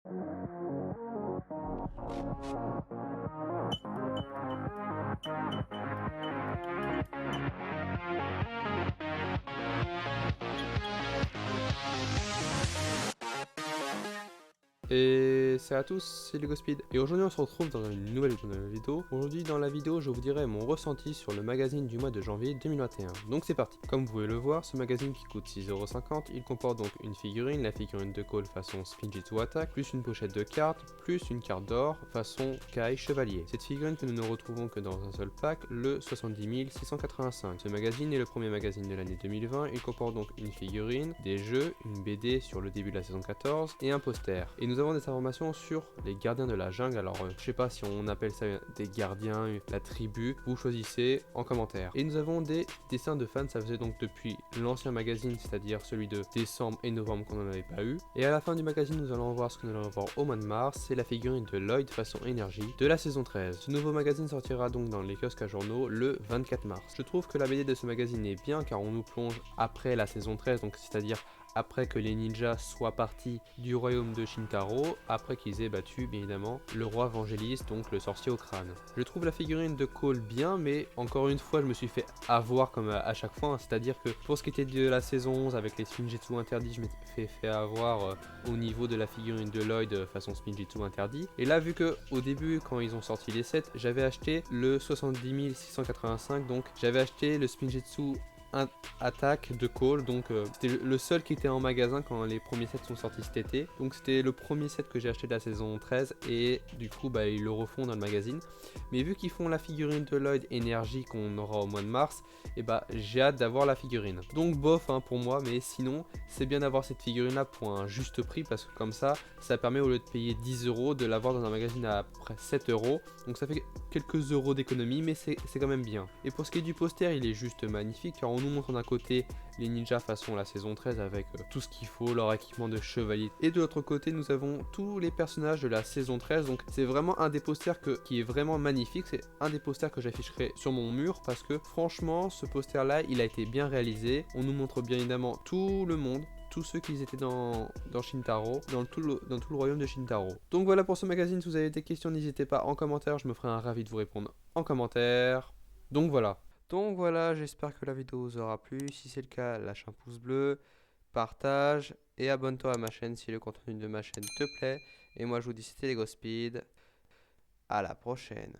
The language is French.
Et salut à tous, c'est LegoSpeed. Et aujourd'hui on se retrouve dans une nouvelle vidéo. Aujourd'hui dans la vidéo je vous dirai mon ressenti sur le magazine du mois de janvier 2021. Donc c'est parti. Comme vous pouvez le voir, ce magazine qui coûte 6,50€, il comporte donc une figurine, la figurine de Cole façon Spinjitzu Attack, plus une pochette de cartes, plus une carte d'or façon Kai Chevalier. Cette figurine que nous ne retrouvons que dans un seul pack, le 70 685. Ce magazine est le premier magazine de l'année 2020, il comporte donc une figurine, des jeux, une BD sur le début de la saison 14 et un poster. Et nous avons des informations sur les gardiens de la jungle. Alors je sais pas si on appelle ça des gardiens, la tribu, vous choisissez en commentaire. Et nous avons des dessins de fans, ça faisait donc depuis l'ancien magazine, c'est-à-dire celui de décembre et novembre qu'on n'en avait pas eu. Et à la fin du magazine nous allons voir ce que nous allons voir au mois de mars, c'est la figurine de Lloyd façon énergie de la saison 13. Ce nouveau magazine sortira donc dans les kiosques à journaux le 24 mars. Je trouve que la BD de ce magazine est bien car on nous plonge après la saison 13, donc c'est-à-dire après que les ninjas soient partis du royaume de Shintaro, après qu'ils aient battu bien évidemment le roi Vangelis, donc le sorcier au crâne. Je trouve la figurine de Cole bien, mais encore une fois je me suis fait avoir comme à chaque fois, hein, c'est-à-dire que pour ce qui était de la saison 11 avec les Spinjitzu interdits, je m'étais fait avoir au niveau de la figurine de Lloyd façon Spinjitzu interdit. Et là vu que au début quand ils ont sorti les sets, j'avais acheté le 70 685, donc j'avais acheté le Spinjitzu Attack de Cole, donc c'était le seul qui était en magasin quand les premiers sets sont sortis cet été, donc c'était le premier set que j'ai acheté de la saison 13 et du coup ils le refont dans le magazine. Mais vu qu'ils font la figurine de Lloyd énergie qu'on aura au mois de mars, et j'ai hâte d'avoir la figurine. Donc bof pour moi, mais sinon c'est bien d'avoir cette figurine là pour un juste prix, parce que comme ça permet au lieu de payer 10€ de l'avoir dans un magazine à près 7€, donc ça fait quelques euros d'économie, mais c'est quand même bien. Et pour ce qui est du poster, il est juste magnifique car on nous montre d'un côté les ninjas façon la saison 13 avec tout ce qu'il faut, leur équipement de chevalier, et de l'autre côté nous avons tous les personnages de la saison 13, donc c'est vraiment un des posters qui est vraiment magnifique, c'est un des posters que j'afficherai sur mon mur parce que franchement ce poster là il a été bien réalisé. On nous montre bien évidemment tout le monde, tous ceux qui étaient dans Shintaro, dans tout le royaume de Shintaro. Donc voilà pour ce magazine, si vous avez des questions n'hésitez pas en commentaire, je me ferai un ravi de vous répondre en commentaire. Donc voilà, j'espère que la vidéo vous aura plu, si c'est le cas lâche un pouce bleu, partage et abonne-toi à ma chaîne si le contenu de ma chaîne te plaît. Et moi je vous dis c'était LegoSpeed, à la prochaine.